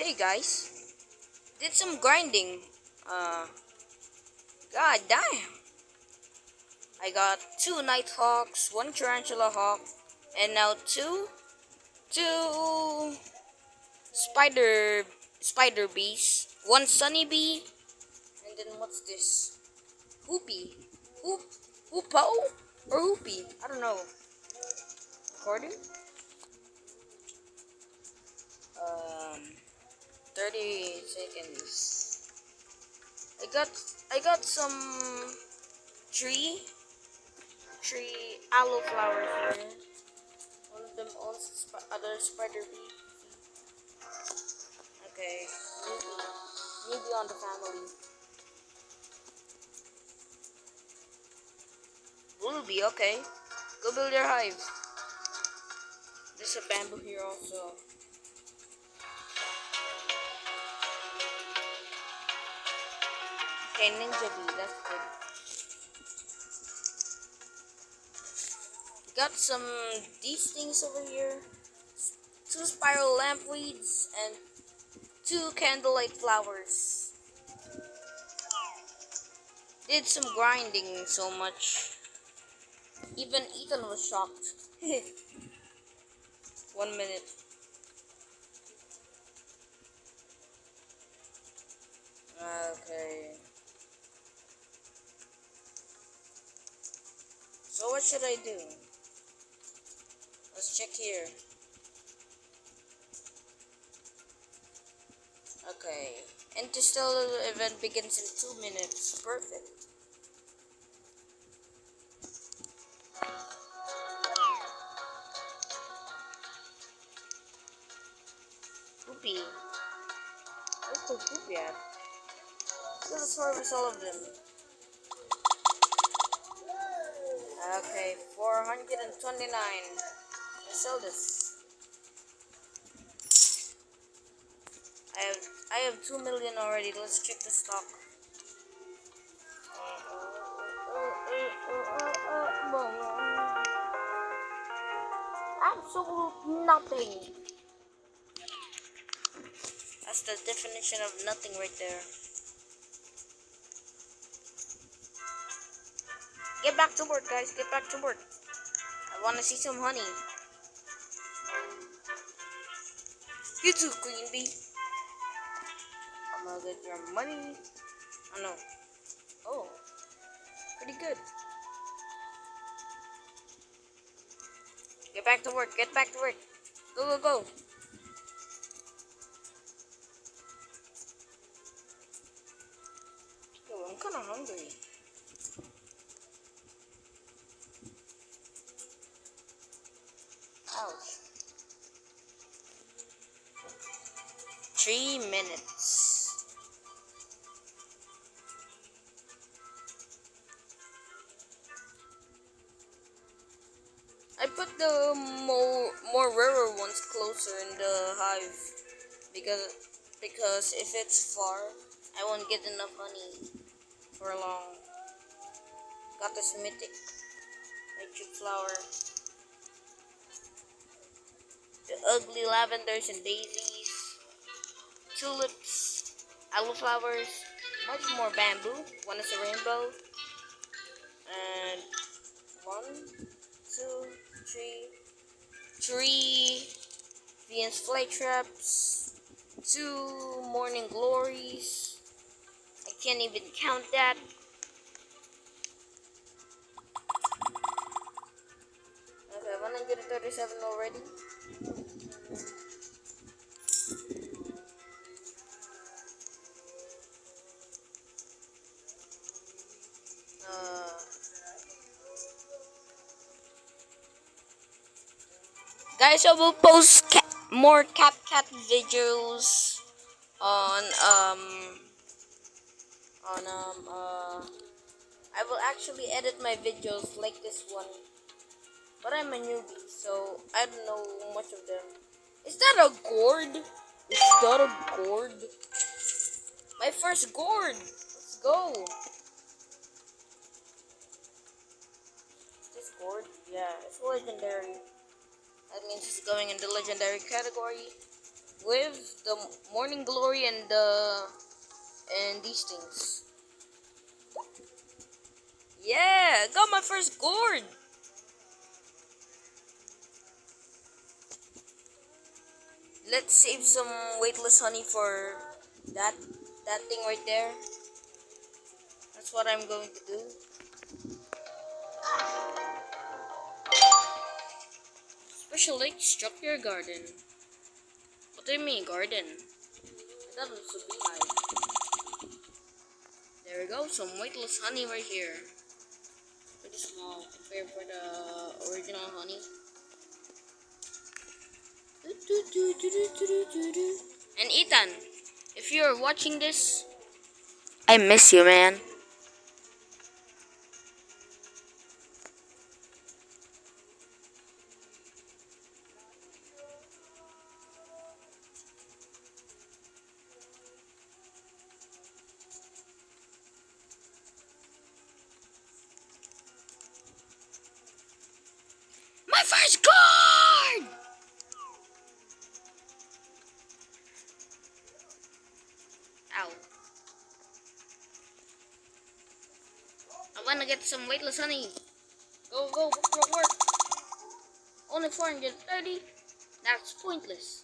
Hey guys, did some grinding. Uh, God damn. I got 2 nighthawks, 1 tarantula hawk, and now two spider bees, 1 sunny bee, and then what's this? Hoopy, hoop, hoopo or hoopy? I don't know. Recording. Um, 30 seconds. I got some tree aloe flowers here. One of them owns other spider bee. Okay, newbie on the family. Bluebee, okay. Go build your hive. There's a bamboo here also. Okay, ninja bee, that's good. Got some these things over here. 2 spiral lampweeds and 2 candlelight flowers. Did some grinding so much. Even Ethan was shocked. 1 minute. Okay. So what should I do? Let's check here. Okay. Interstellar event begins in 2 minutes. Perfect. Poopy. Where's the poopy at? Let's harvest all of them. Okay, 429. Let's sell this. I have 2 million already. Let's check the stock. Absolute nothing. That's the definition of nothing right there. Get back to work, guys. Get back to work. I want to see some honey. You too, Queen Bee. I'm gonna get your money. Oh no. Oh, pretty good. Get back to work. Get back to work. Go, go, go. Yo, I'm kind of hungry. Ouch. 3 minutes. I put the more rarer ones closer in the hive because if it's far, I won't get enough honey for long. Got this mythic flower, the ugly lavenders and daisies, tulips, aloe flowers, much more bamboo. One is a rainbow, and 1, 2, 3 Venus flytraps, 2 morning glories. I can't even count that. Okay, 137 already. Guys, I will post more CapCut videos on I will actually edit my videos like this one, but I'm a newbie, so I don't know much of them. Is that a gourd? Is that a gourd? My first gourd. Let's go. Is this gourd? Yeah, it's legendary. That means it's going in the legendary category. with the morning glory and these things. Yeah, got my first gourd. Let's save some weightless honey for that that thing right there. That's what I'm going to do. Special lake struck your garden. What do you mean garden? I thought it was a beehive. There we go, some weightless honey right here. Pretty small compared for the original honey. And Ethan, if you're watching this, I miss you, man. My first gourd! Ow. I wanna get some weightless honey. Go, go, work. Only 430? That's pointless.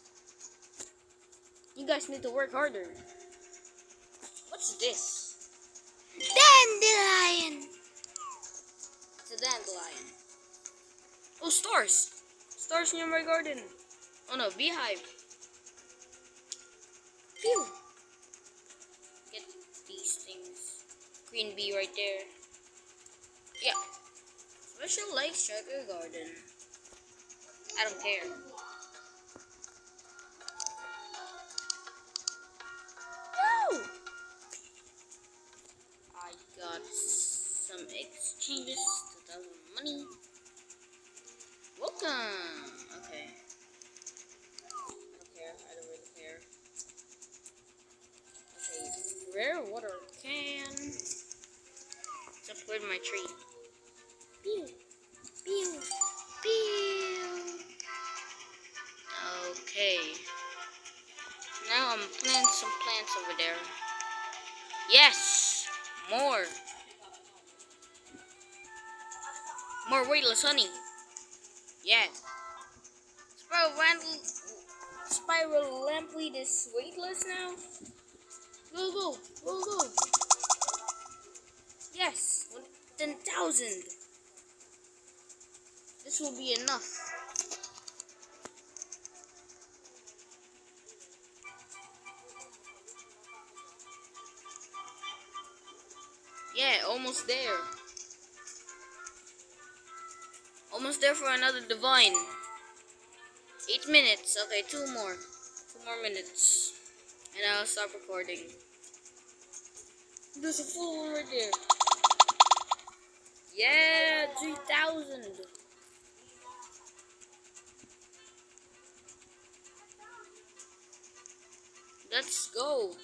You guys need to work harder. What's this? Dandelion! It's a dandelion. Oh, stars! Stars near my garden. Oh no, beehive. Pew! Get these things. Green bee right there. Yeah. Special like striker garden. I don't care. Woo! I got some exchanges, 2,000 money. Welcome. Okay. I don't care. I don't really care. Okay. Rare water can. Let's upgrade my tree. Pew. Pew. Pew. Okay. Now I'm planting some plants over there. Yes! More! More weightless honey. Yeah. Spiral lampweed is weightless now. Go, go, go, go. Yes, 10,000. This will be enough. Yeah, almost there. Almost there for another divine. 8 minutes. Okay, 2 more. 2 more minutes. And I'll stop recording. There's a full one right there. Yeah, 3,000. Let's go.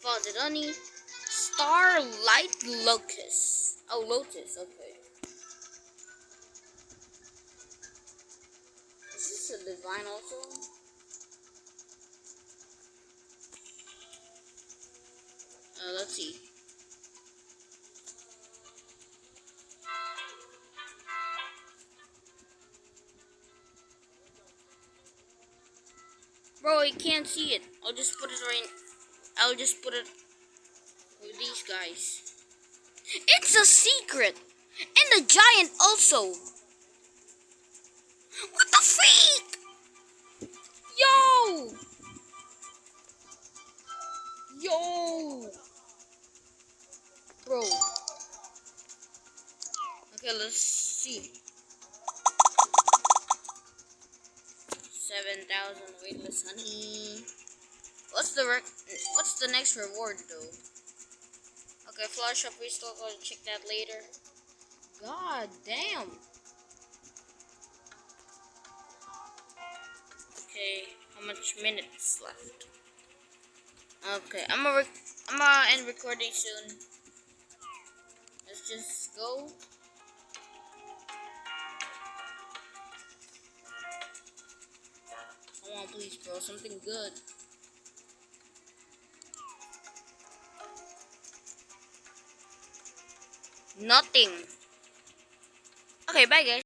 Faucet honey. Starlight locust. Oh, lotus. Okay. Is this a divine also? Let's see. Bro, I can't see it. I'll just put it with these guys. It's a secret! And the giant also! What the freak? Yo! Yo! Bro. Okay, let's see. 7,000 weightless honey. What's the next reward though? Okay, flower shop restock. I'll check that later. God damn. Okay, how much minutes left? Okay, I'm gonna end recording soon. Let's just go. Come on, please, bro. Something good. Nothing. Okay, bye, guys.